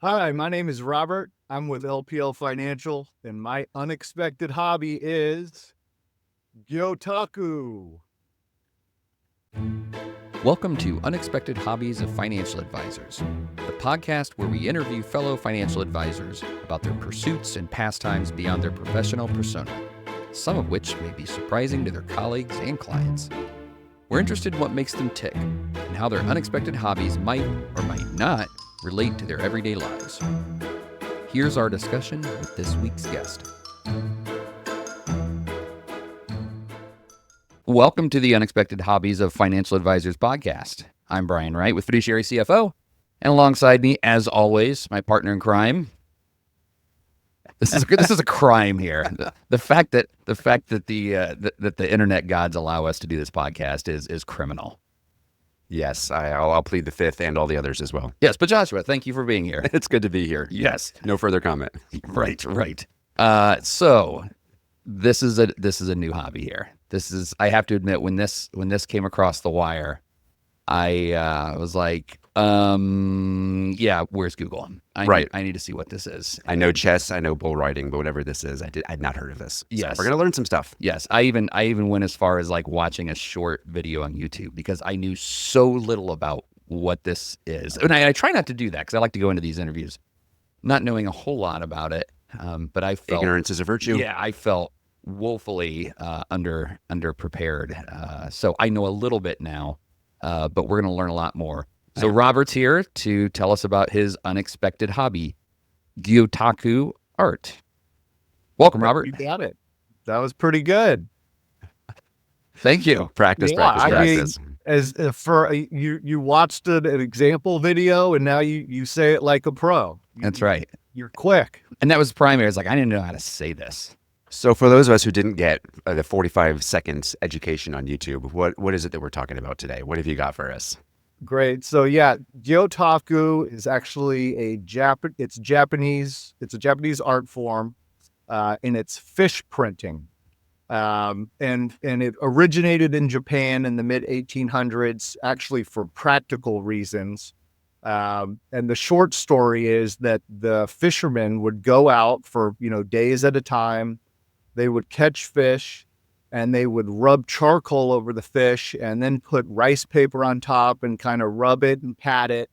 Hi, my name is Robert. I'm with LPL Financial, and my unexpected hobby is Gyotaku. Welcome to Unexpected Hobbies of Financial Advisors, the podcast where we interview fellow financial advisors about their pursuits and pastimes beyond their professional persona, some of which may be surprising to their colleagues and clients. We're interested in what makes them tick and how their unexpected hobbies might or might not relate to their everyday lives. Here's our discussion with this week's guest. Welcome to the Unexpected Hobbies of Financial Advisors podcast. I'm Brian Wright with Fiduciary CFO, and alongside me, as always, my partner in crime. This is a crime here. The fact that the internet gods allow us to do this podcast is criminal. Yes, I'll plead the fifth and all the others as well. Yes, but Joshua, thank you for being here. It's good to be here. Yes. No further comment. Right. So this is a new hobby here. I have to admit, when this came across the wire, I was like, yeah, where's Google? I need to see what this is. I know chess, I know bull riding, but whatever this is, I'd not heard of this. Yes. So we're gonna learn some stuff. Yes, I even went as far as like watching a short video on YouTube because I knew so little about what this is, and I try not to do that because I like to go into these interviews not knowing a whole lot about it. But I felt Ignorance is a virtue. Yeah, I felt woefully underprepared. So I know a little bit now, but we're going to learn a lot more. So Robert's here to tell us about his unexpected hobby, Gyotaku art. Welcome, Robert. You got it. That was pretty good. Thank you. Practice. You watched an example video, and now you say it like a pro. That's right. You're quick. And that was primary. It's like, I didn't know how to say this. So for those of us who didn't get the 45 seconds education on YouTube, what is it that we're talking about today? What have you got for us? Great. So yeah, Gyotaku is actually it's Japanese. It's a Japanese art form, and it's fish printing. And it originated in Japan in the mid 1800s, actually for practical reasons. And the short story is that the fishermen would go out for, days at a time. They would catch fish and they would rub charcoal over the fish and then put rice paper on top and kind of rub it and pat it.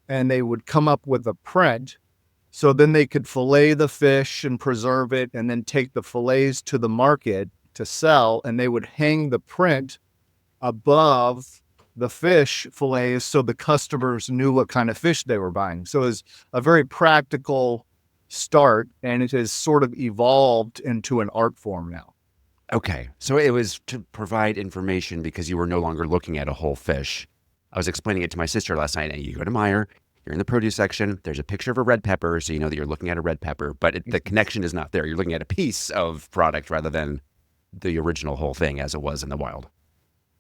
And they would come up with a print. So then they could fillet the fish and preserve it and then take the fillets to the market to sell. And they would hang the print above the fish fillets so the customers knew what kind of fish they were buying. So it's a very practical start, and it has sort of evolved into an art form now. Okay, so it was to provide information because you were no longer looking at a whole fish. I was explaining it to my sister last night, and you go to Meijer, you're in the produce section, there's a picture of a red pepper, so you know that you're looking at a red pepper, but the connection is not there. You're looking at a piece of product rather than the original whole thing as it was in the wild.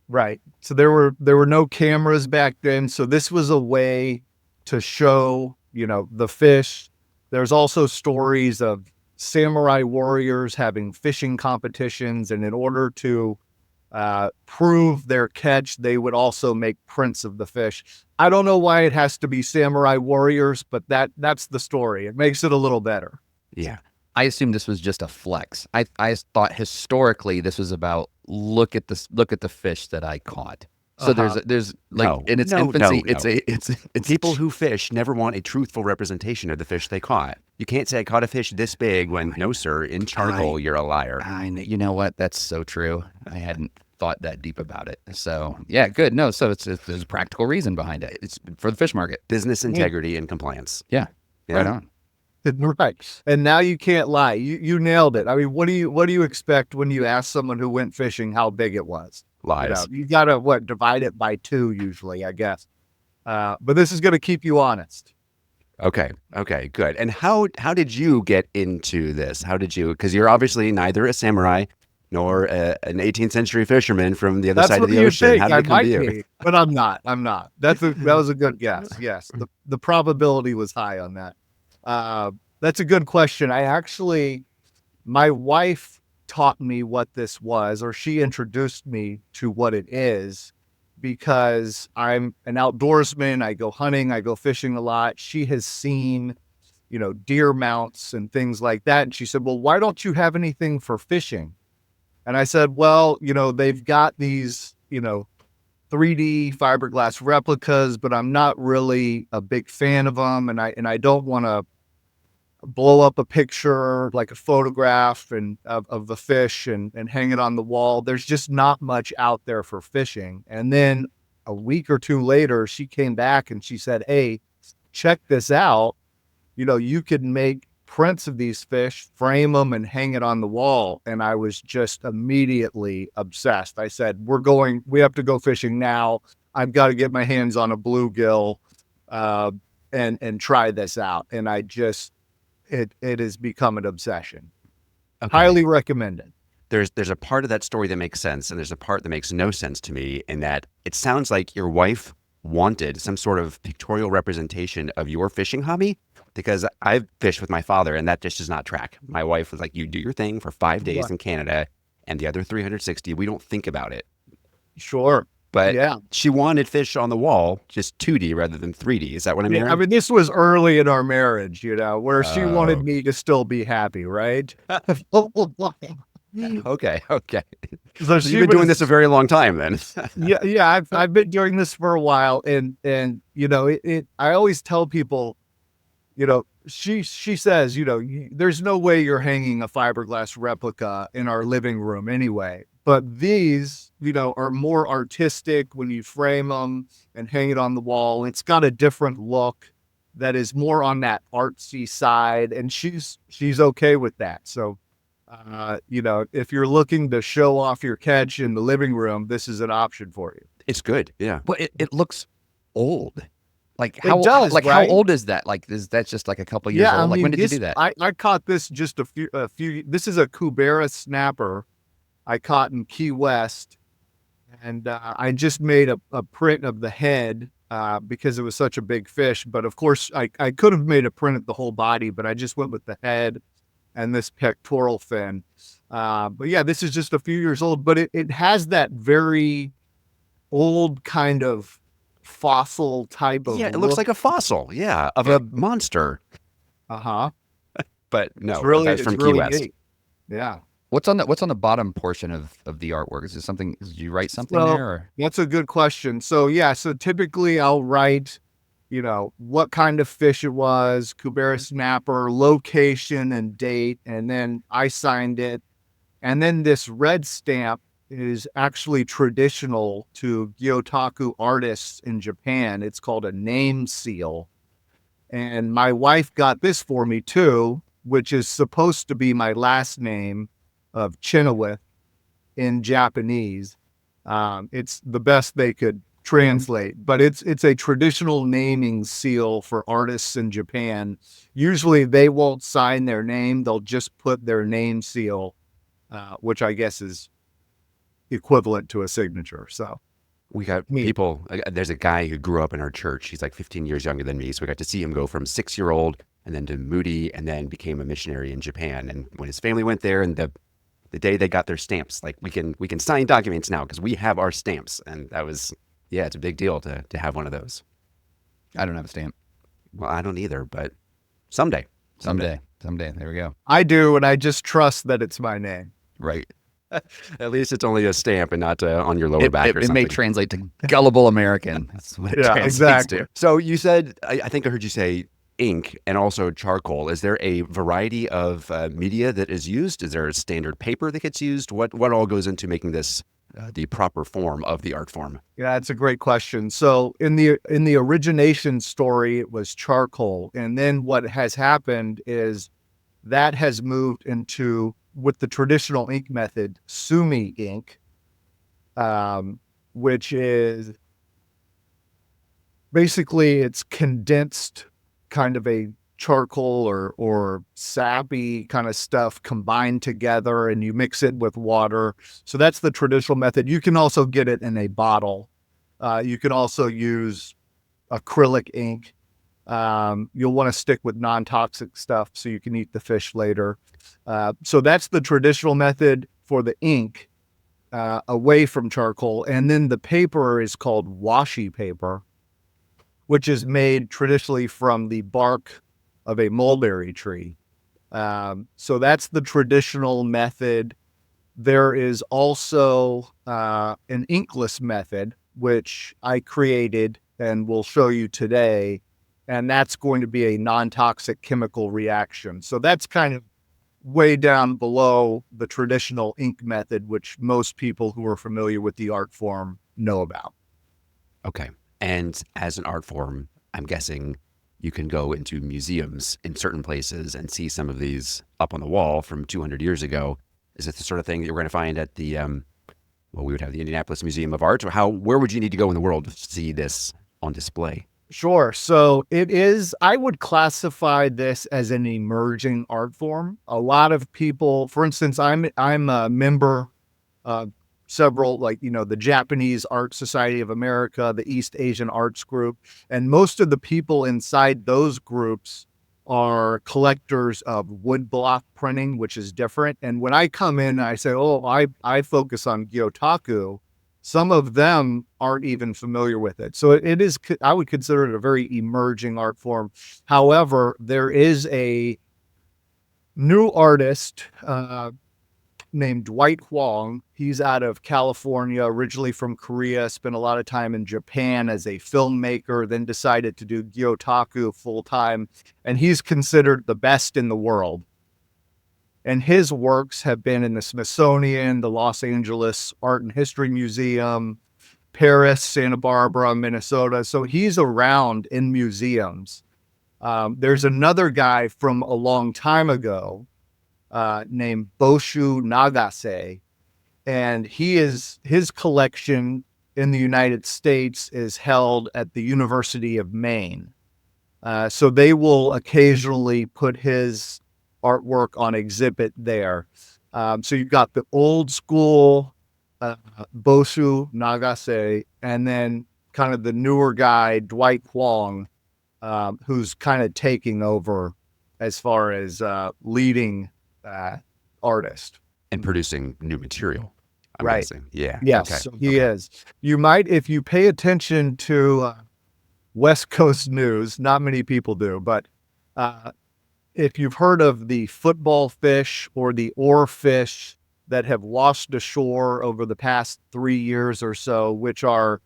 Right. So there were no cameras back then, so this was a way to show, the fish. There's also stories of samurai warriors having fishing competitions, and in order to prove their catch, they would also make prints of the fish. I don't know why it has to be samurai warriors, but that's the story. It makes it a little better. Yeah. I assumed this was just a flex. I thought historically this was about look at the fish that I caught. So there's like in its infancy, it's people who fish never want a truthful representation of the fish they caught. You can't say I caught a fish this big when no sir, in charcoal you're a liar. You know what? That's so true. I hadn't thought that deep about it. So yeah, good. No, so there's a practical reason behind it. It's for the fish market, business integrity and compliance. Yeah, right on. Right. And now you can't lie. You nailed it. I mean, what do you expect when you ask someone who went fishing how big it was? Lies. You gotta divide it by 2 usually, I guess. But this is gonna keep you honest. Okay, good. And how did you get into this? Because you're obviously neither a samurai nor an 18th century fisherman from the other side of the ocean. How did it come to you? But I'm not. That was a good guess. Yes, the probability was high on that. That's a good question. My wife taught me what this was, or she introduced me to what it is. because I'm an outdoorsman. I go hunting, I go fishing a lot. She has seen, deer mounts and things like that. And she said, well, why don't you have anything for fishing? And I said, well, they've got these, 3D fiberglass replicas, but I'm not really a big fan of them. And I don't want to blow up a picture, like a photograph of the fish and hang it on the wall. There's just not much out there for fishing. And then a week or two later, she came back and she said, hey, check this out. You could make prints of these fish, frame them and hang it on the wall. And I was just immediately obsessed. I said, we have to go fishing now. I've got to get my hands on a bluegill and try this out. And it has become an obsession. Okay. Highly recommended. There's a part of that story that makes sense, and there's a part that makes no sense to me, in that it sounds like your wife wanted some sort of pictorial representation of your fishing hobby, because I've fished with my father and that just does not track. My wife was like, you do your thing for 5 days in Canada, and the other 360, we don't think about it. Sure. But yeah, she wanted fish on the wall, just 2D rather than 3D. Is that what I'm hearing? I mean, this was early in our marriage, where she wanted me to still be happy, right? Okay. So You've been doing this a very long time then. yeah, I've been doing this for a while, and I always tell people, she says, there's no way you're hanging a fiberglass replica in our living room anyway. But these, are more artistic when you frame them and hang it on the wall. It's got a different look that is more on that artsy side, and she's okay with that. So, if you're looking to show off your catch in the living room, this is an option for you. It's good, yeah. But it looks old. Like It does, how right? old is that? Like, is that just like a couple years old? Like, when did you do that? I caught this just a few. This is a Kubera snapper I caught in Key West, and I just made a print of the head because it was such a big fish. But of course, I could have made a print of the whole body, but I just went with the head and this pectoral fin. But yeah, this is just a few years old, but it has that very old kind of fossil type of it looks like a fossil, of a monster. But no, that's from Key West. Neat. Yeah. What's on the bottom portion of the artwork? Is it something? Did you write something there? Or? That's a good question. So typically I'll write, what kind of fish it was, Kubera snapper, location and date, and then I signed it. And then this red stamp is actually traditional to Gyotaku artists in Japan. It's called a name seal. And my wife got this for me too, which is supposed to be my last name of Chenoweth in Japanese. It's the best they could translate, but it's a traditional naming seal for artists in Japan. Usually they won't sign their name. They'll just put their name seal, which I guess is equivalent to a signature. So we got people, there's a guy who grew up in our church. He's like 15 years younger than me. So we got to see him go from 6-year-old and then to Moody, and then became a missionary in Japan. And when his family went there, and the day they got their stamps, like we can sign documents now because we have our stamps. And that was, it's a big deal to have one of those. I don't have a stamp. Well, I don't either, but someday. There we go. I do, and I just trust that it's my name. Right. At least it's only a stamp and not on your lower back or something. It may translate to gullible American. That's what it translates exactly. to. So you said, I think I heard you say ink and also charcoal. Is there a variety of media that is used? Is there a standard paper that gets used? What all goes into making this the proper form of the art form? Yeah, that's a great question. So in the origination story, it was charcoal. And then what has happened is that has moved into, with the traditional ink method, sumi ink, which is basically it's condensed kind of a charcoal or sappy kind of stuff combined together, and you mix it with water. So that's the traditional method. You can also get it in a bottle. You can also use acrylic ink. You'll want to stick with non-toxic stuff so you can eat the fish later. So that's the traditional method for the ink. away from charcoal. And then the paper is called washi paper, which is made traditionally from the bark of a mulberry tree. So that's the traditional method. There is also an inkless method, which I created and will show you today. And that's going to be a non-toxic chemical reaction. So that's kind of way down below the traditional ink method, which most people who are familiar with the art form know about. Okay. And as an art form, I'm guessing you can go into museums in certain places and see some of these up on the wall from 200 years ago. Is it the sort of thing that you're going to find at the, well, we would have the Indianapolis Museum of Art? Or where would you need to go in the world to see this on display? Sure. So it is, I would classify this as an emerging art form. A lot of people, for instance, I'm a member of several, like, the Japanese Art Society of America, the East Asian Arts Group, and most of the people inside those groups are collectors of woodblock printing, which is different. And when I come in, I say, oh, I focus on Gyotaku. Some of them aren't even familiar with it. So it is, I would consider it a very emerging art form. However, there is a new artist named Dwight Huang. He's out of California, originally from Korea, spent a lot of time in Japan as a filmmaker, then decided to do Gyotaku full time. And he's considered the best in the world. And his works have been in the Smithsonian, the Los Angeles Art and History Museum, Paris, Santa Barbara, Minnesota. So he's around in museums. There's another guy from a long time ago named Boshu Nagase. And his collection in the United States is held at the University of Maine. So they will occasionally put his artwork on exhibit there. So you've got the old school Boshu Nagase, and then kind of the newer guy, Dwight Huang, who's kind of taking over as far as leading artist. And producing new material, I'm Right. guessing. Yeah. Yes, Okay. so he is. You might, if you pay attention to West Coast news, not many people do, but if you've heard of the football fish or the oar fish that have washed ashore over the past 3 years or so, which are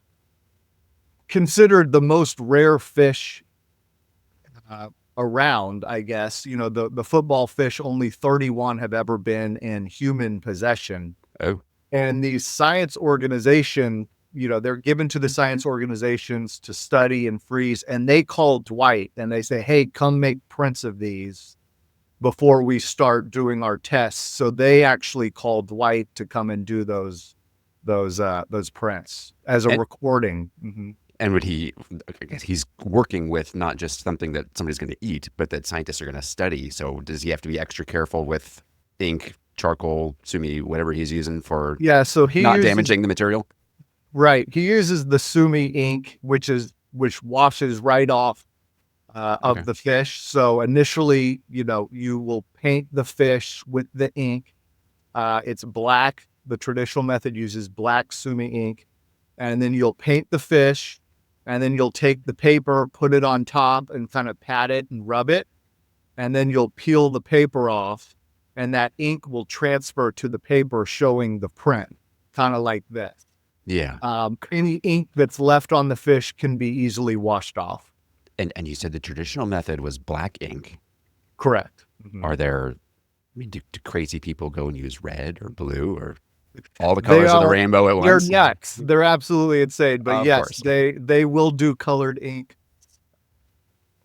considered the most rare fish around, I guess, the football fish, only 31 have ever been in human possession. Oh, And the science organization, they're given to the science organizations to study and freeze, and they call Dwight and they say, hey, come make prints of these before we start doing our tests. So they actually call Dwight to come and do those prints as a recording. Mm-hmm. and I guess he's working with not just something that somebody's going to eat, but that scientists are going to study. So does he have to be extra careful with ink, charcoal, sumi, whatever he's using for So he not damaging the material? Right. He uses the sumi ink, which washes right off of the fish. So initially, you will paint the fish with the ink. It's black. The traditional method uses black sumi ink. And then you'll paint the fish, and then you'll take the paper, put it on top and kind of pat it and rub it. And then you'll peel the paper off, and that ink will transfer to the paper showing the print, kind of like this. Yeah. Any ink that's left on the fish can be easily washed off. And you said the traditional method was black ink. Correct. Mm-hmm. Are there, do crazy people go and use red or blue or all the colors of the rainbow at once? They're nuts. They're absolutely insane. But yes, they will do colored ink.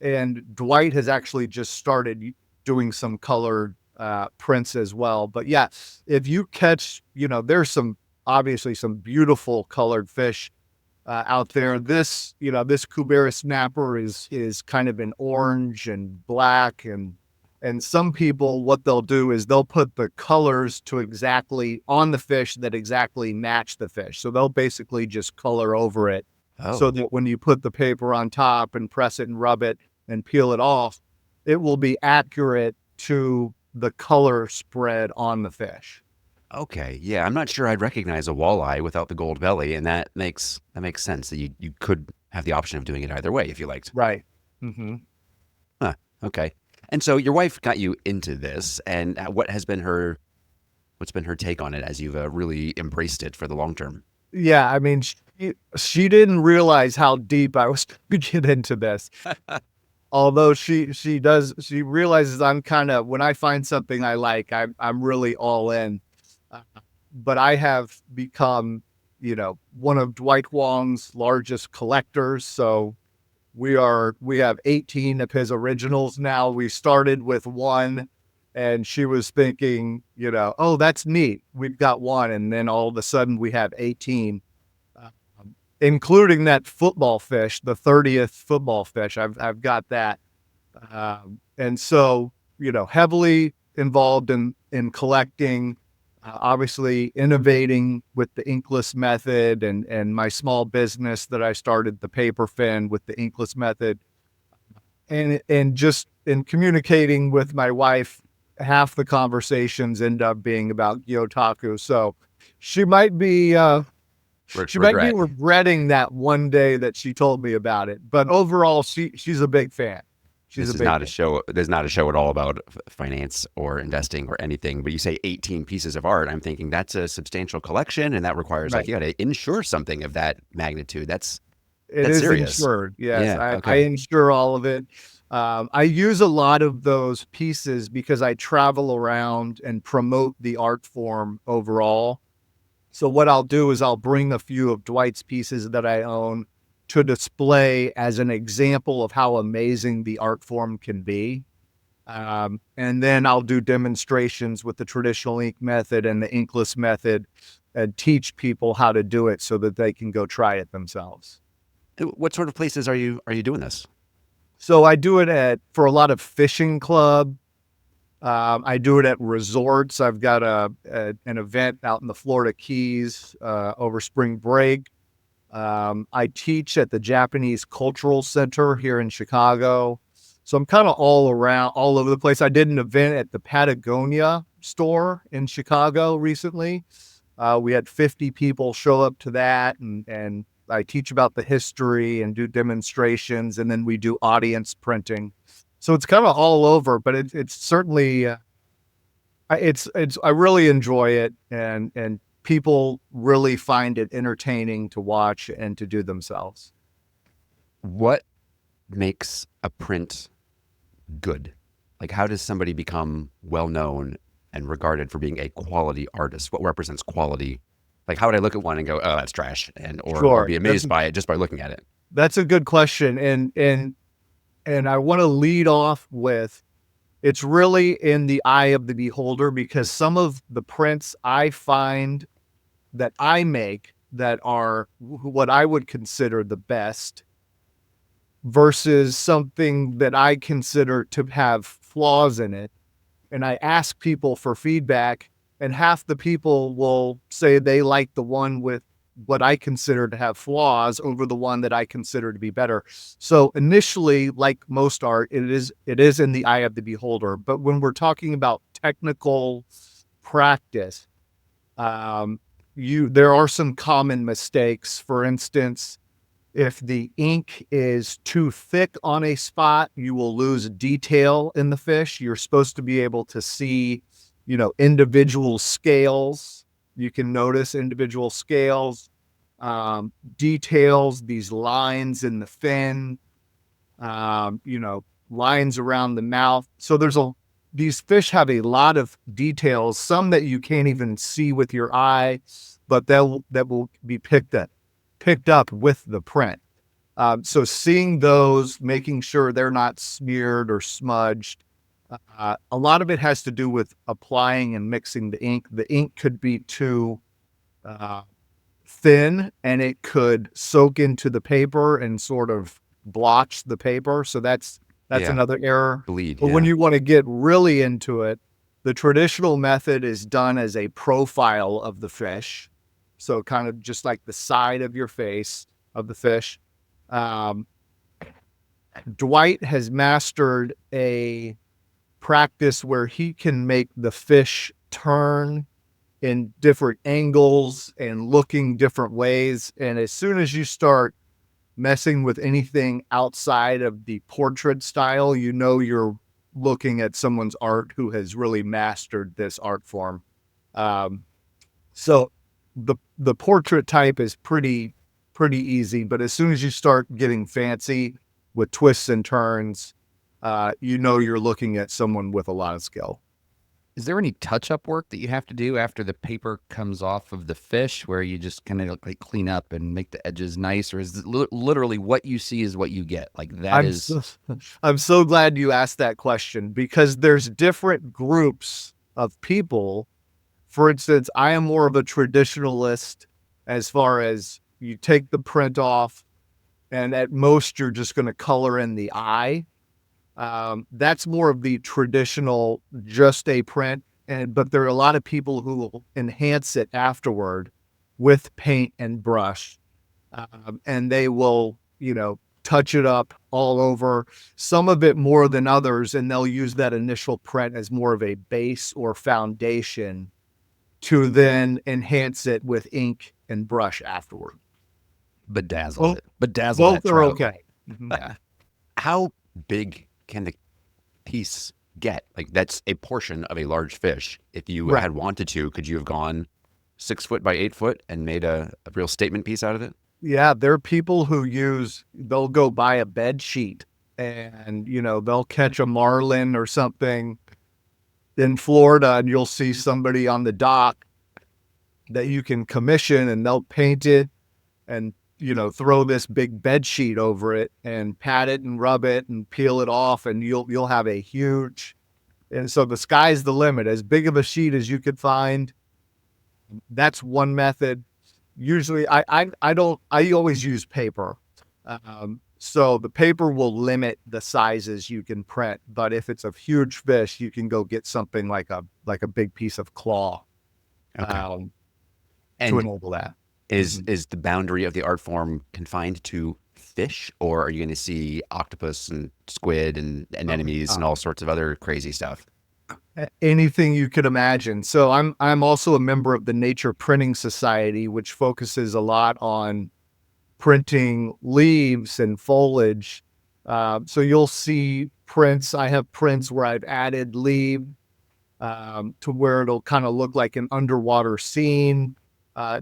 And Dwight has actually just started doing some colored prints as well. But yeah, if you catch, there's obviously some beautiful colored fish out there. This Kubera snapper is kind of an orange and black, and some people, what they'll do is they'll put the colors to exactly on the fish that exactly match the fish. So they'll basically just color over it so that when you put the paper on top and press it and rub it and peel it off, it will be accurate to the color spread on the fish. Okay, yeah, I'm not sure I'd recognize a walleye without the gold belly, and that makes sense that you could have the option of doing it either way if you liked. Right. Hmm. Huh. Okay. And so your wife got you into this, and what's been her take on it as you've really embraced it for the long term? Yeah, I mean, she didn't realize how deep I was to get into this. Although she realizes I'm kind of, when I find something I like, I'm really all in. Uh, but I have become, one of Dwight Wong's largest collectors. So we have 18 of his originals now. We started with one, and she was thinking, oh, that's neat. We've got one, and then all of a sudden we have 18, including that football fish, the 30th football fish. I've got that, and so heavily involved in collecting. Obviously, innovating with the Inkless method, and my small business that I started, the paper fin, with the Inkless method, and just in communicating with my wife, half the conversations end up being about Gyotaku. So she might be she might be Regret. regretting that one day that she told me about it. But overall, she's a big fan. She's This a is big not a fan. show. This is not a show at all about finance or investing or anything. But you say 18 pieces of art. I'm thinking that's a substantial collection, and that requires like Right. you got to insure something of that magnitude. It That's is serious. insured. Yes, Yeah. I Okay. insure all of it. I use a lot of those pieces because I travel around and promote the art form overall. So what I'll do is I'll bring a few of Dwight's pieces that I own to display as an example of how amazing the art form can be. And then I'll do demonstrations with the traditional ink method and the inkless method, and teach people how to do it so that they can go try it themselves. What sort of places are you doing this? So I do it for a lot of fishing club. I do it at resorts. I've got an event out in the Florida Keys over spring break. I teach at the Japanese Cultural Center here in Chicago. So I'm kind of all around, all over the place. I did an event at the Patagonia store in Chicago recently. We had 50 people show up to that, and I teach about the history and do demonstrations, and then we do audience printing. So it's kind of all over, but it's certainly I really enjoy it, and people really find it entertaining to watch and to do themselves. What makes a print good? Like, how does somebody become well known and regarded for being a quality artist? What represents quality? Like, how would I look at one and go, "Oh, that's trash," and or Sure, be amazed by it just by looking at it? that's a good question, and I want to lead off with, it's really in the eye of the beholder, because some of the prints I find that I make that are what I would consider the best versus something that I consider to have flaws in it. And I ask people for feedback, and half the people will say they like the one with what I consider to have flaws over the one that I consider to be better. So initially, like most art, it is in the eye of the beholder. But when we're talking about technical practice, there are some common mistakes. For instance, if the ink is too thick on a spot, you will lose detail in the fish. You're supposed to be able to see, individual scales. You can notice individual scales, details, these lines in the fin, lines around the mouth. So these fish have a lot of details, some that you can't even see with your eye, but that will be picked up with the print. So seeing those, making sure they're not smeared or smudged. A lot of it has to do with applying and mixing the ink. The ink could be too uh, thin, and it could soak into the paper and sort of blotch the paper. So that's Yeah, another error. bleed. But when Yeah, you want to get really into it, the traditional method is done as a profile of the fish. So kind of just like the side of your face of the fish. Um, Dwight has mastered a practice where he can make the fish turn in different angles and looking different ways. And as soon as you start messing with anything outside of the portrait style, you know you're looking at someone's art who has really mastered this art form. Um, so the portrait type is pretty easy, but as soon as you start getting fancy with twists and turns, you know you're looking at someone with a lot of skill. Is there any touch-up work that you have to do after the paper comes off of the fish, where you just kind of like clean up and make the edges nice, or is it literally what you see is what you get? Like that I'm is so, I'm so glad you asked that question, because there's different groups of people. For instance, I am more of a traditionalist as far as you take the print off and at most you're just going to color in the eye. That's more of the traditional, just a print. But there are a lot of people who will enhance it afterward with paint and brush. And they will, touch it up all over, some of it more than others. And they'll use that initial print as more of a base or foundation to then enhance it with ink and brush afterward. bedazzle that Both are trout. okay. Mhm. Yeah. How big can the piece get? Like that's a portion of a large fish. If you Right. had wanted to, could you have gone 6 foot by 8 foot and made a real statement piece out of it? Yeah, there are people who they'll go buy a bed sheet and, they'll catch a marlin or something in Florida, and you'll see somebody on the dock that you can commission, and they'll paint it and, throw this big bed sheet over it and pat it and rub it and peel it off, and you'll have a huge, and so the sky's the limit. As big of a sheet as you could find, that's one method. Usually I always use paper. So the paper will limit the sizes you can print, but if it's a huge fish, you can go get something like a big piece of claw, Okay. to And enable that. is the boundary of the art form confined to fish, or are you going to see octopus and squid and anemones and all sorts of other crazy stuff? Anything you could imagine. So I'm also a member of the Nature Printing Society, which focuses a lot on printing leaves and foliage. So you'll see prints. I have prints where I've added leaf to where it'll kind of look like an underwater scene.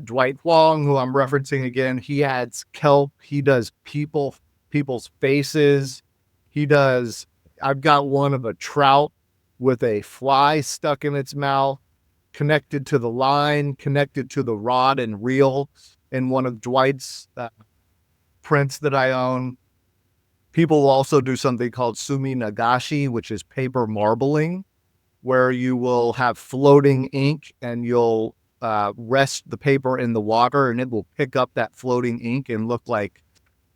Dwight Wong, who I'm referencing again, he adds kelp. He does people's faces. I've got one of a trout with a fly stuck in its mouth, connected to the line, connected to the rod and reel in one of Dwight's prints that I own. People will also do something called sumi nagashi, which is paper marbling, where you will have floating ink and you'll rest the paper in the water and it will pick up that floating ink and look like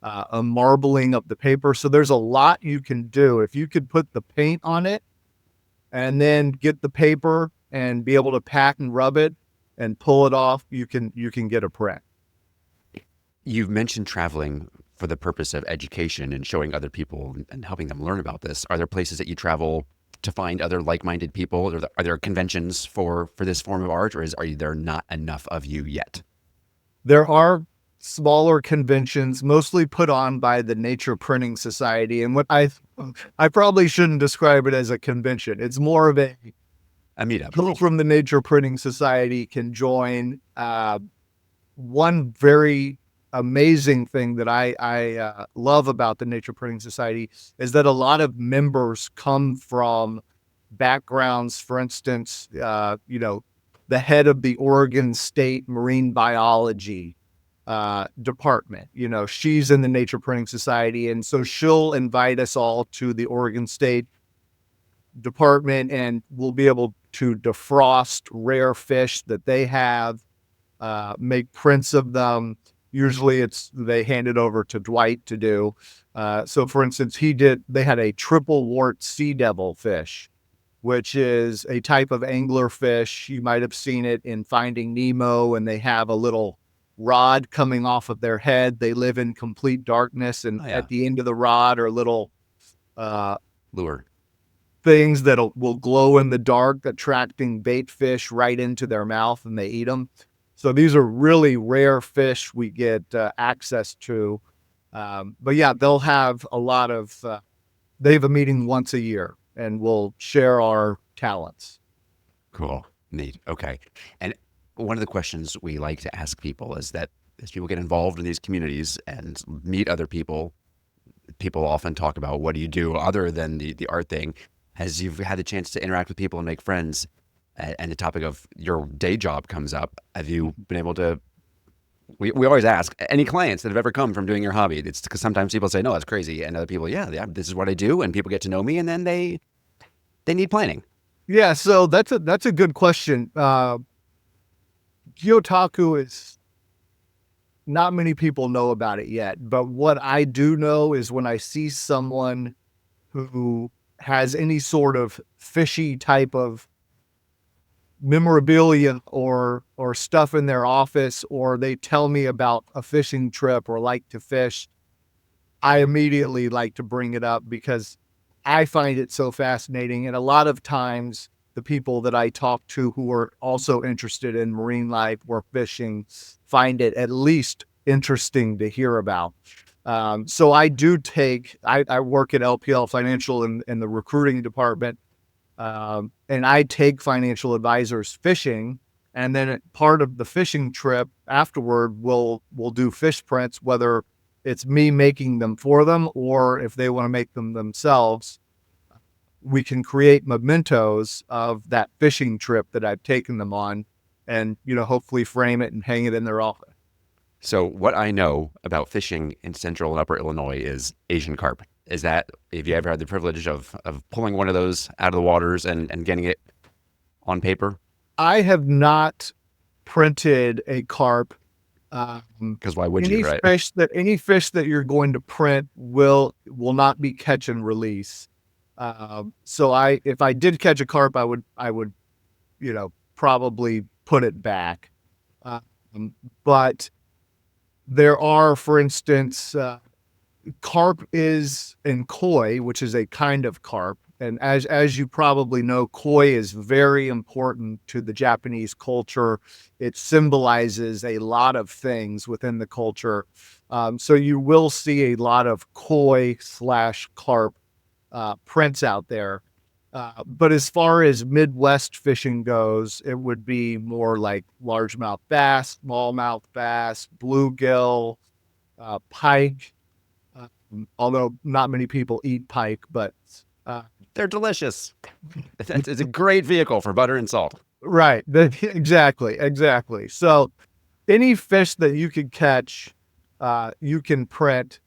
a marbling of the paper. So there's a lot you can do. If you could put the paint on it and then get the paper and be able to pat and rub it and pull it off, you can get a print. You've mentioned traveling for the purpose of education and showing other people and helping them learn about this. Are there places that you travel to find other like-minded people? Are there conventions for this form of art, or are there not enough of you yet? There are smaller conventions, mostly put on by the Nature Printing Society. And what I probably shouldn't describe it as a convention. It's more of a meetup. people from the Nature Printing Society can join. One very amazing thing that I love about the Nature Printing Society is that a lot of members come from backgrounds. For instance, the head of the Oregon State Marine Biology department, she's in the Nature Printing Society, and so she'll invite us all to the Oregon State department, and we'll be able to defrost rare fish that they have, make prints of them. Usually they hand it over to Dwight to do. So for instance, they had a triple wart sea devil fish, which is a type of angler fish. You might have seen it in Finding Nemo, and they have a little rod coming off of their head. They live in complete darkness, and Oh, yeah. at the end of the rod are little Lure. things that will glow in the dark, attracting bait fish right into their mouth, and they eat them. So these are really rare fish we get access to. But yeah, they'll have a lot of, they have a meeting once a year and we'll share our talents. Cool. Neat. Okay. And one of the questions we like to ask people is that as people get involved in these communities and meet other people, people often talk about what do you do other than the art thing. As you've had the chance to interact with people and make friends, and the topic of your day job comes up, have you been able to, we always ask any clients that have ever come from doing your hobby. It's because sometimes people say, no, that's crazy. And other people, yeah, this is what I do. And people get to know me and then they need planning. Yeah, so that's a good question. Gyotaku is, not many people know about it yet, but what I do know is when I see someone who has any sort of fishy type of memorabilia or stuff in their office, or they tell me about a fishing trip or like to fish, I immediately like to bring it up because I find it so fascinating. And a lot of times the people that I talk to who are also interested in marine life or fishing find it at least interesting to hear about. So I do I work at LPL Financial in the recruiting department. And I take financial advisors fishing, and then part of the fishing trip afterward, we'll do fish prints, whether it's me making them for them or if they want to make them themselves. We can create mementos of that fishing trip that I've taken them on, and hopefully frame it and hang it in their office. So what I know about fishing in central and upper Illinois is Asian carp. Is that, have you ever had the privilege of pulling one of those out of the waters and getting it on paper? I have not printed a carp. Because why would you, right? Any fish that you're going to print will not be catch and release. So if I did catch a carp, I would, probably put it back. But there are, for instance, carp is in koi, which is a kind of carp. And as you probably know, koi is very important to the Japanese culture. It symbolizes a lot of things within the culture. So you will see a lot of koi/carp prints out there. But as far as Midwest fishing goes, it would be more like largemouth bass, smallmouth bass, bluegill, pike. Although not many people eat pike, but they're delicious. It's a great vehicle for butter and salt. Right. Exactly. So any fish that you can catch, you can print,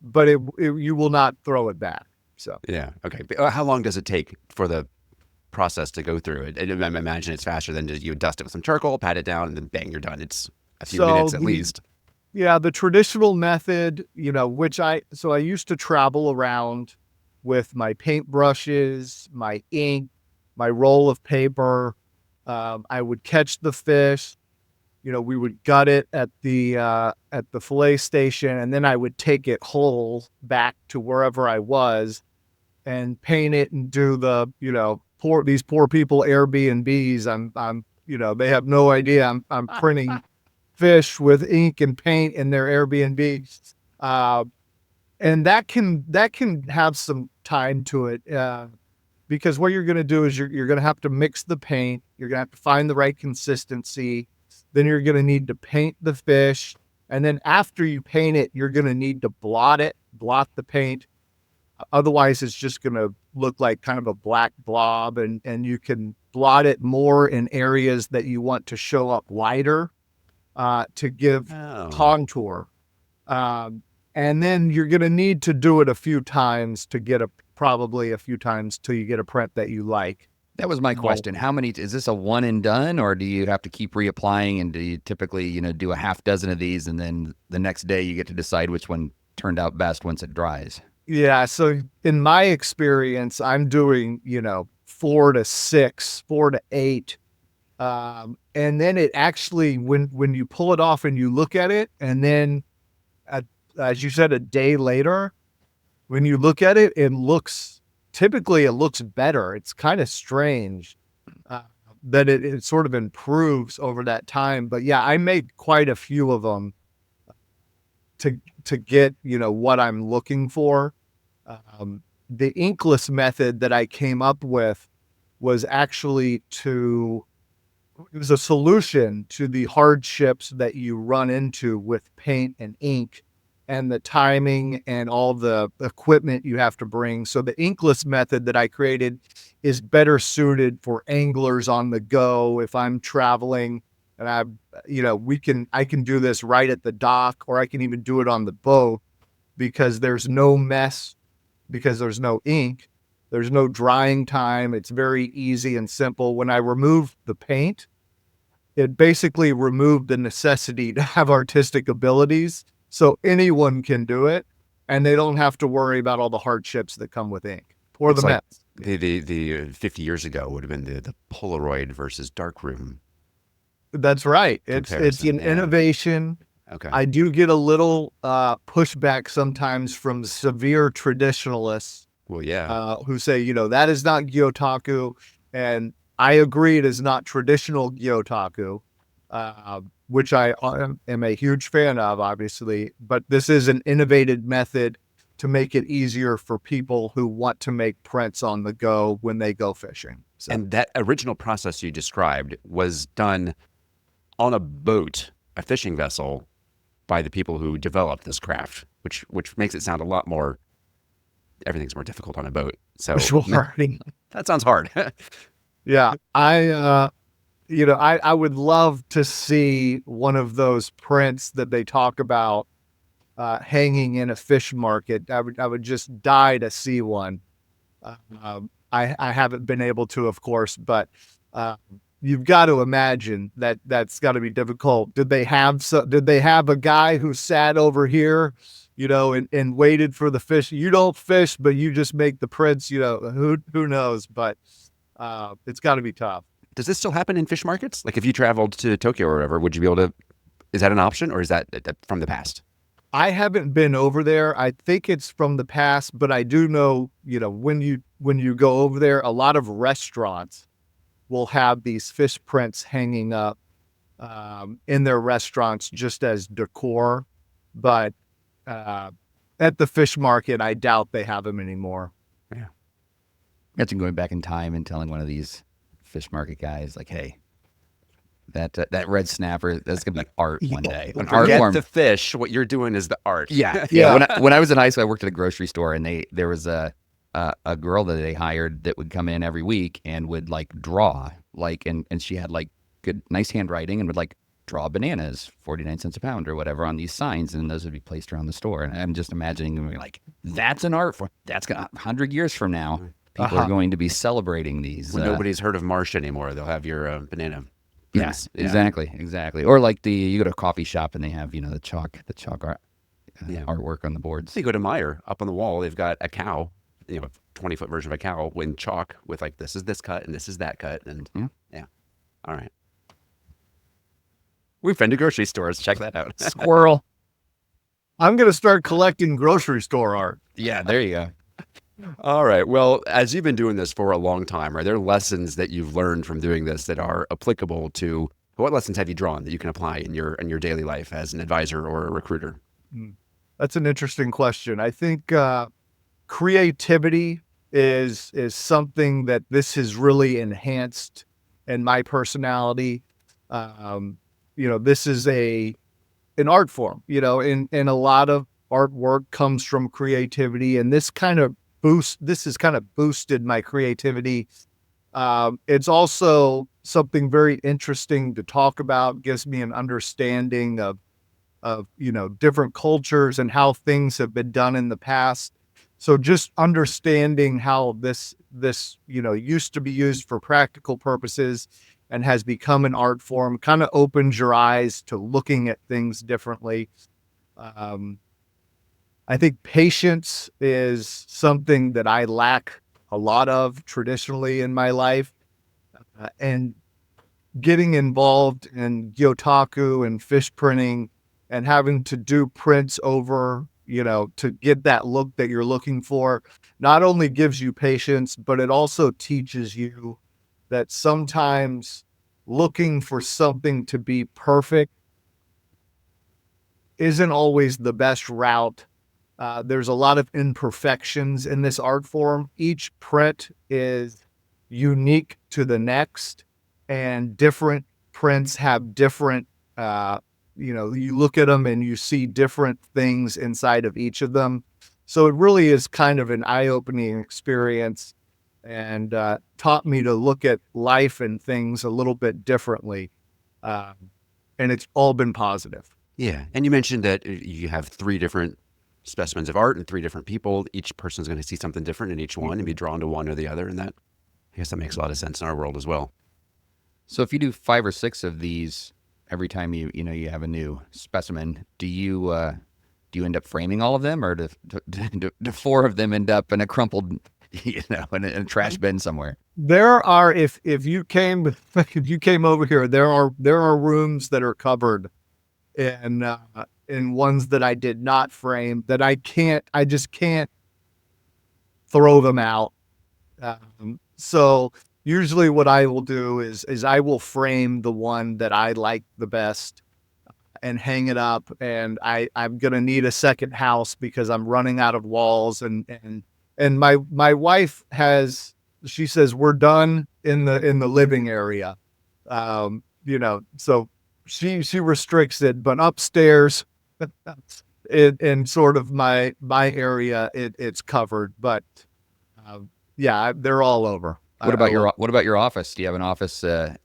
but you will not throw it back. So yeah. Okay. But how long does it take for the process to go through it? I imagine it's faster than just you dust it with some charcoal, pat it down, and then bang, you're done. It's a few minutes at least. Yeah, the traditional method, I used to travel around with my paintbrushes, my ink, my roll of paper. I would catch the fish. We would gut it at the fillet station, and then I would take it whole back to wherever I was and paint it and do the, these poor people Airbnbs. I'm they have no idea I'm printing fish with ink and paint in their Airbnbs. And that can have some time to it, because what you're going to do is you're going to have to mix the paint. You're going to have to find the right consistency. Then you're going to need to paint the fish. And then after you paint it, you're going to need to blot the paint. Otherwise, it's just going to look like kind of a black blob, and you can blot it more in areas that you want to show up lighter, to give contour. And then you're going to need to do it a few times to get probably a few times till you get a print that you like. That was my question. How many, is this a one and done, or do you have to keep reapplying, and do you typically, do a half dozen of these, and then the next day you get to decide which one turned out best once it dries? Yeah. So in my experience, I'm doing, 4 to 6, 4 to 8. And then it actually, when you pull it off and you look at it, and then as you said, a day later, when you look at it, it looks typically it looks better. It's kind of strange that it sort of improves over that time. But yeah, I made quite a few of them to get, what I'm looking for. The Inkless method that I came up with was actually it was a solution to the hardships that you run into with paint and ink and the timing and all the equipment you have to bring. So the Inkless method that I created is better suited for anglers on the go. If I'm traveling and I can do this right at the dock, or I can even do it on the boat, because there's no mess, because there's no ink, there's no drying time. It's very easy and simple. When I removed the paint, it basically removed the necessity to have artistic abilities. So anyone can do it, and they don't have to worry about all the hardships that come with ink or It's the like mess. the 50 years ago would have been the Polaroid versus darkroom That's right. It's comparison. an Yeah. innovation. Okay. I do get a little pushback sometimes from severe traditionalists Well, yeah. who say, that is not Gyotaku. And I agree, it is not traditional Gyotaku, which I am a huge fan of, obviously. But this is an innovative method to make it easier for people who want to make prints on the go when they go fishing. So, And that original process you described was done on a boat, a fishing vessel, by the people who developed this craft, which makes it sound a lot more. Everything's more difficult on a boat. So sure. that sounds hard. Yeah, I would love to see one of those prints that they talk about hanging in a fish market. I would just die to see one. I haven't been able to, of course, but you've got to imagine that that's got to be difficult. Did they have a guy who sat over here, and waited for the fish? You don't fish, but you just make the prints. Who knows? But it's got to be tough. Does this still happen in fish markets? Like if you traveled to Tokyo or whatever, would you be able to? Is that an option, or is that from the past? I haven't been over there. I think it's from the past, but I do know, when you go over there, a lot of restaurants will have these fish prints hanging up in their restaurants just as decor. But at the fish market, I doubt they have them anymore. Yeah. Imagine going back in time and telling one of these fish market guys, like, hey, that red snapper, that's gonna be art one day. An art Forget form. the fish. What you're doing is the art. Yeah. Yeah. When I was in high school, I worked at a grocery store, and there was a girl that they hired that would come in every week and would like draw, and she had like good, nice handwriting, and would like draw bananas, 49 cents a pound or whatever, on these signs, and those would be placed around the store. And I'm just imagining them like, that's an art form. That's gonna 100 years from now, people are going to be celebrating these. When nobody's heard of Marsh anymore, they'll have your banana. Yes, exactly. Or like you go to a coffee shop and they have, the chalk art, artwork on the boards. So you go to Meyer, up on the wall, they've got a cow, a 20-foot version of a cow in chalk with like, this is this cut and this is that cut. And yeah. All right. We've been to grocery stores. Check that out. Squirrel. I'm going to start collecting grocery store art. Yeah, there you go. All right. Well, as you've been doing this for a long time, are there lessons that you've learned from doing this that are applicable to? What lessons have you drawn that you can apply in your daily life as an advisor or a recruiter? That's an interesting question. I think creativity is something that this has really enhanced in my personality. This is an art form, and a lot of artwork comes from creativity, and this has kind of boosted my creativity. It's also something very interesting to talk about, gives me an understanding of different cultures and how things have been done in the past. So just understanding how this used to be used for practical purposes and has become an art form kind of opens your eyes to looking at things differently. I think patience is something that I lack a lot of traditionally in my life, and getting involved in Gyotaku and fish printing and having to do prints over, to get that look that you're looking for. Not only gives you patience, but it also teaches you that sometimes looking for something to be perfect isn't always the best route. There's a lot of imperfections in this art form. Each print is unique to the next, and different prints have different, you look at them and you see different things inside of each of them. So it really is kind of an eye-opening experience, and taught me to look at life and things a little bit differently. Um, and it's all been positive. Yeah. And you mentioned that you have 3 different specimens of art and 3 different people. Each person's going to see something different in each one and be drawn to one or the other. And that, I guess that makes a lot of sense in our world as well. So if you do 5 or 6 of these every time you have a new specimen, do you end up framing all of them, or do 4 of them end up in a crumpled, in a trash bin somewhere? There are, if you came over here, there are rooms that are covered in ones that I did not frame, that I just can't throw them out. So usually what I will do is I will frame the one that I like the best and hang it up. And I'm going to need a second house because I'm running out of walls. And my wife she says, we're done in the living area. So she restricts it, but upstairs in sort of my area, it's covered, but yeah, they're all over. What about your office? Do you have an office at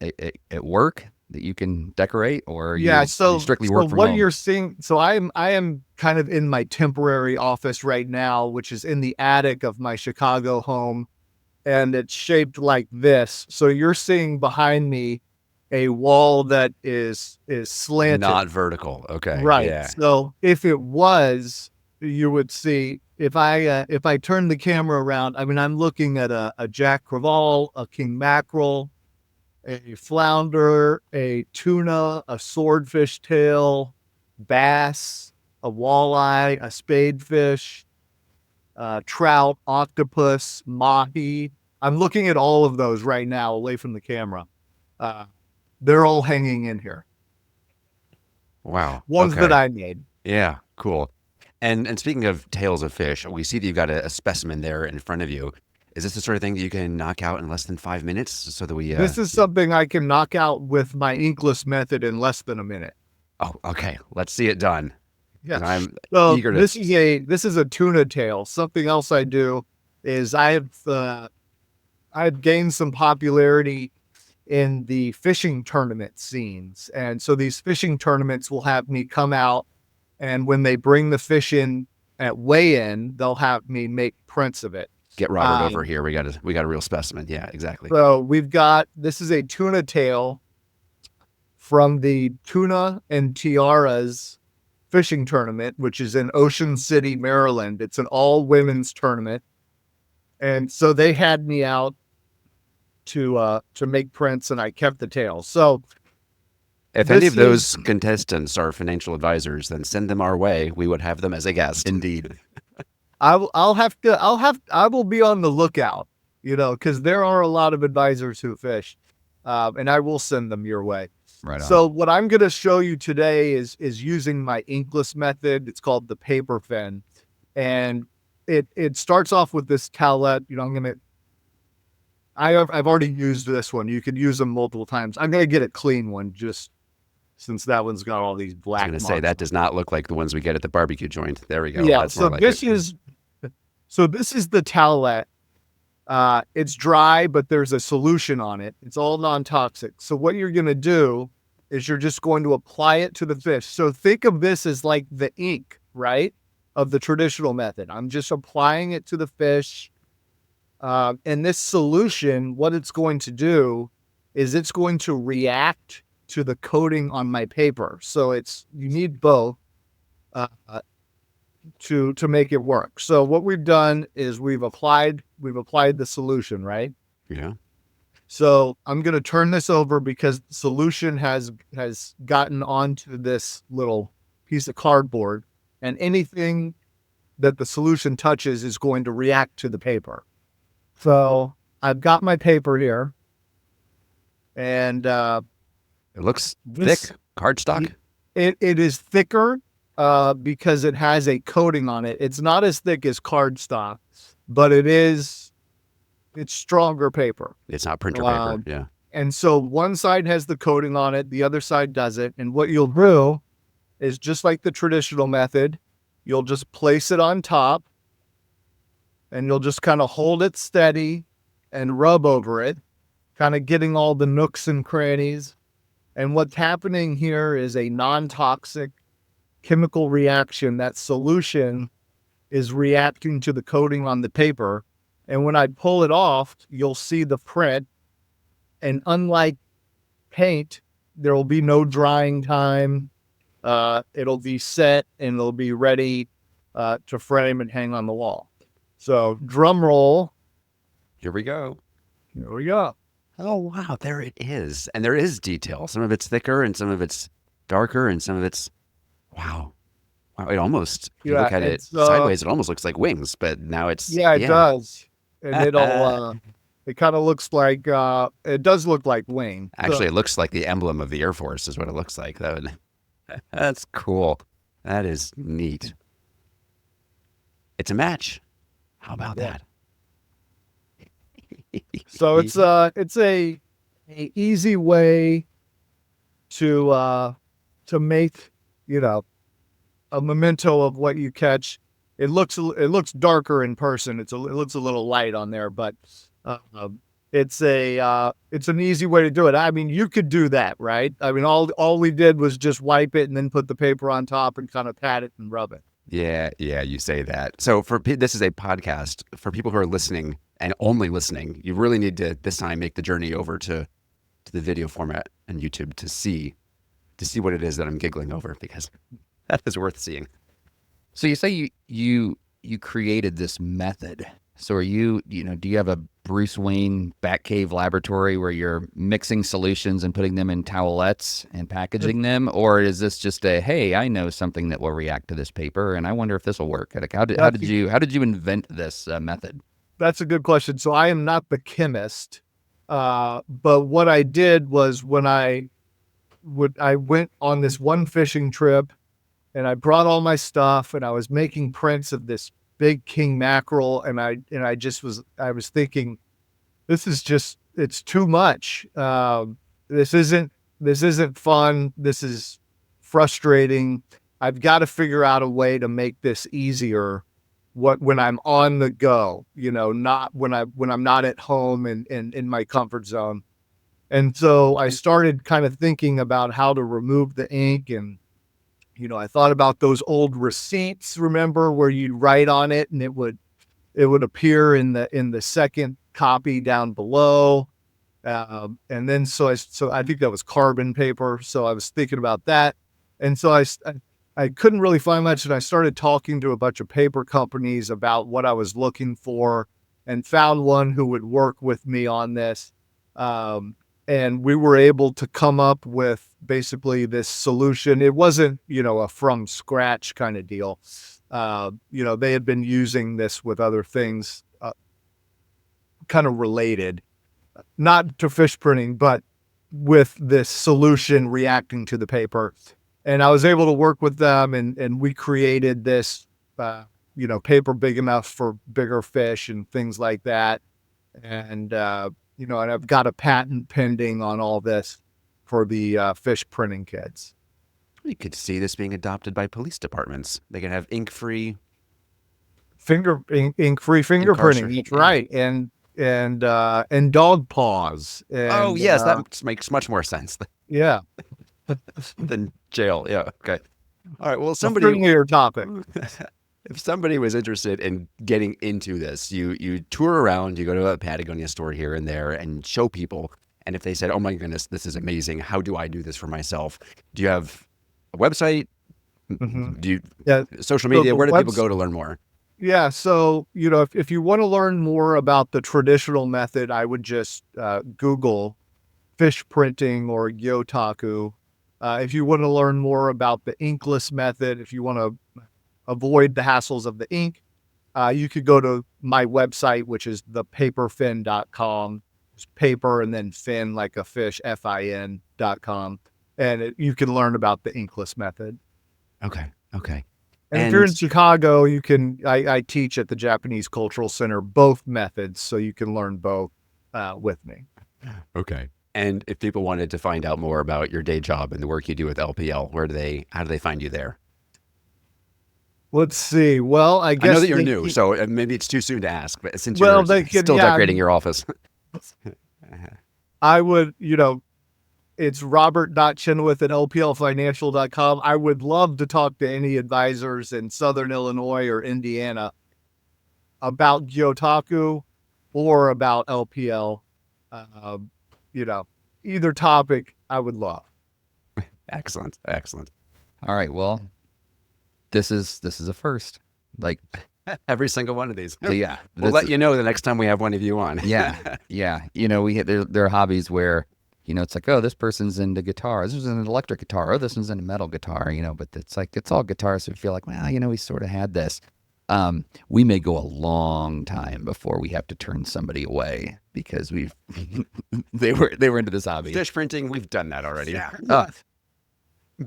work that you can decorate, or you strictly work from what home? You're seeing, so I am kind of in my temporary office right now, which is in the attic of my Chicago home, and it's shaped like this. So you're seeing behind me a wall that is slanted, not vertical. Okay, right? Yeah. So if it was, you would see, if I turn the camera around, I mean, I'm looking at a Jack Crevalle, a king mackerel, a flounder, a tuna, a swordfish tail, bass, a walleye, a spadefish, trout, octopus, mahi. I'm looking at all of those right now away from the camera. They're all hanging in here. Wow. Ones Okay. that I made. Yeah, cool. And speaking of tails of fish, we see that you've got a specimen there in front of you. Is this the sort of thing that you can knock out in less than 5 minutes so that we... This is something I can knock out with my Inkless method in less than a minute. Oh, okay. Let's see it done. Yeah. And I'm So eager to... this is a tuna tail. Something else I do is I've gained some popularity in the fishing tournament scenes. And so these fishing tournaments will have me come out, and when they bring the fish in at weigh-in, they'll have me make prints of it. Get Robert over here. We got a real specimen. Yeah, exactly. So this is a tuna tail from the Tuna and Tiaras fishing tournament, which is in Ocean City, Maryland. It's an all women's tournament. And so they had me out to make prints, and I kept the tail. So if any of those contestants are financial advisors, then send them our way. We would have them as a guest. Indeed. I will be on the lookout, because there are a lot of advisors who fish, and I will send them your way. Right on. So what I'm going to show you today is using my Inkless method. It's called the paper fin, and it starts off with this towelette. I've already used this one. You could use them multiple times. I'm going to get a clean one, just since that one's got all these black I was marks. going to say, that does not look like the ones we get at the barbecue joint. There we go. Yeah, That's so more like this it. is the towelette. It's dry, but there's a solution on it. It's all non-toxic. So what you're going to do is you're just going to apply it to the fish. So think of this as like the ink, right, of the traditional method. I'm just applying it to the fish. And this solution, what it's going to do is it's going to react to the coating on my paper. So you need both to make it work. So what we've done is we've applied the solution, right? Yeah. So I'm going to turn this over because the solution has gotten onto this little piece of cardboard, and anything that the solution touches is going to react to the paper. So I've got my paper here, and It looks this thick, cardstock. it is thicker because it has a coating on it. It's not as thick as cardstock, but it's stronger paper. It's not printer paper. Yeah. And so one side has the coating on it, the other side doesn't. And what you'll do is, just like the traditional method, you'll just place it on top and you'll just kind of hold it steady and rub over it, kind of getting all the nooks and crannies. And what's happening here is a non-toxic chemical reaction. That solution is reacting to the coating on the paper. And when I pull it off, you'll see the print. And unlike paint, there will be no drying time. It'll be set and it'll be ready to frame and hang on the wall. So drum roll. Here we go. Here we go. Oh, wow. There it is. And there is detail. Some of it's thicker and some of it's darker and some of it's, wow. Wow. It almost, if you look at it sideways, it almost looks like wings, but now it's. Yeah, it does. And it'll, it kind of looks like, it does look like wing. Actually, it looks like the emblem of the Air Force is what it looks like. That's cool. That is neat. It's a match. How about that? So it's a easy way to make, a memento of what you catch. It looks darker in person. It looks a little light on there, but it's an easy way to do it. I mean, you could do that, right? I mean, all we did was just wipe it and then put the paper on top and kind of pat it and rub it. Yeah, you say that. So this is a podcast for people who are listening and only listening. You really need to this time make the journey over to the video format and YouTube to see what it is that I'm giggling over, because that is worth seeing. So you say you created this method. So do you have a Bruce Wayne Batcave laboratory where you're mixing solutions and putting them in towelettes and packaging them? Or is this just hey, I know something that will react to this paper and I wonder if this will work? Like, how did you invent this method? That's a good question. So I am not the chemist, but what I did was when I went on this one fishing trip and I brought all my stuff and I was making prints of this big king mackerel, and I was thinking, it's too much. This isn't fun. This is frustrating. I've got to figure out a way to make this easier when I'm on the go, not when I'm not at home and in my comfort zone. And so I started kind of thinking about how to remove the ink, and I thought about those old receipts, remember, where you'd write on it and it would appear in the second copy down below. And then, so I think that was carbon paper. So I was thinking about that. And so I couldn't really find much. And I started talking to a bunch of paper companies about what I was looking for, and found one who would work with me on this. And we were able to come up with basically this solution. It wasn't, a from scratch kind of deal. They had been using this with other things, kind of related, not to fish printing, but with this solution reacting to the paper. And I was able to work with them, and we created this, paper big enough for bigger fish and things like that. And, and I've got a patent pending on all this for the fish printing kits. You could see this being adopted by police departments. They can have ink-free fingerprinting. That's right, and dog paws. And, yes, that makes much more sense. Yeah, than jail. Yeah. Okay. All right. Well, your topic. If somebody was interested in getting into this, you tour around, you go to a Patagonia store here and there and show people. And if they said, oh my goodness, this is amazing, how do I do this for myself? Do you have a website? Mm-hmm. Social media? Where do people go to learn more? Yeah. So, if you want to learn more about the traditional method, I would just Google fish printing or Gyotaku. If you want to learn more about the inkless method, if you want to avoid the hassles of the ink, you could go to my website, which is thepaperfin.com. It's paper and then fin like a fish, fin.com. And you can learn about the Inkless method. Okay. Okay. And if you're in Chicago, I teach at the Japanese Cultural Center, both methods. So you can learn both with me. Okay. And if people wanted to find out more about your day job and the work you do with LPL, how do they find you there? Let's see. Well, I guess I know that you're new, so maybe it's too soon to ask, but since Well, you're they can- still yeah, decorating your office. I would, it's Robert.Chenoweth at LPLFinancial.com. I would love to talk to any advisors in Southern Illinois or Indiana about Gyotaku or about LPL. Either topic I would love. Excellent. Excellent. All right. Well, this is a first. Like, Every single one of these. so yeah, We'll let you know the next time we have one of you on. yeah, yeah. There are hobbies where, it's like, oh, this person's into guitar. This is an electric guitar. Oh, this one's into metal guitar. But it's like it's all guitar. So we feel like, well, we sort of had this. We may go a long time before we have to turn somebody away because they were into this hobby. Fish printing, we've done that already. Yeah.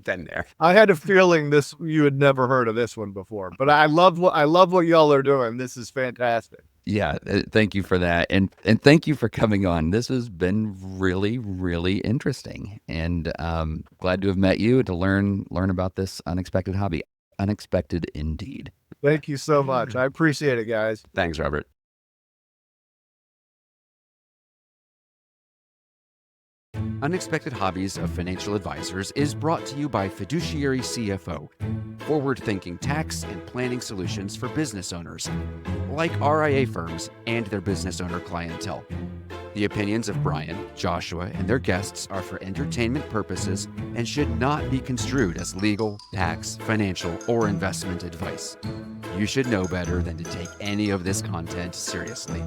Been there. I had a feeling you had never heard of this one before, but I love what y'all are doing. This is fantastic. Yeah, thank you for that, and thank you for coming on. This has been really, really interesting, and glad to have met you to learn about this unexpected hobby. Unexpected indeed. Thank you so much. I appreciate it, guys. Thanks, Robert. Unexpected Hobbies of Financial Advisors is brought to you by Fiduciary CFO, forward-thinking tax and planning solutions for business owners, like RIA firms and their business owner clientele. The opinions of Brian, Joshua, and their guests are for entertainment purposes and should not be construed as legal, tax, financial, or investment advice. You should know better than to take any of this content seriously.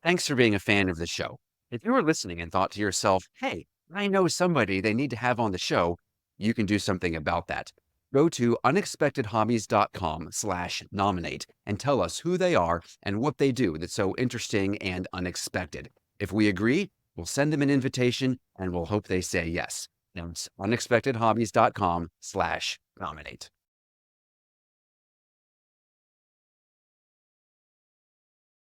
Thanks for being a fan of the show. If you were listening and thought to yourself, hey, I know somebody they need to have on the show, you can do something about that. Go to unexpectedhobbies.com/nominate and tell us who they are and what they do that's so interesting and unexpected. If we agree, we'll send them an invitation and we'll hope they say yes. Now it's unexpectedhobbies.com/nominate.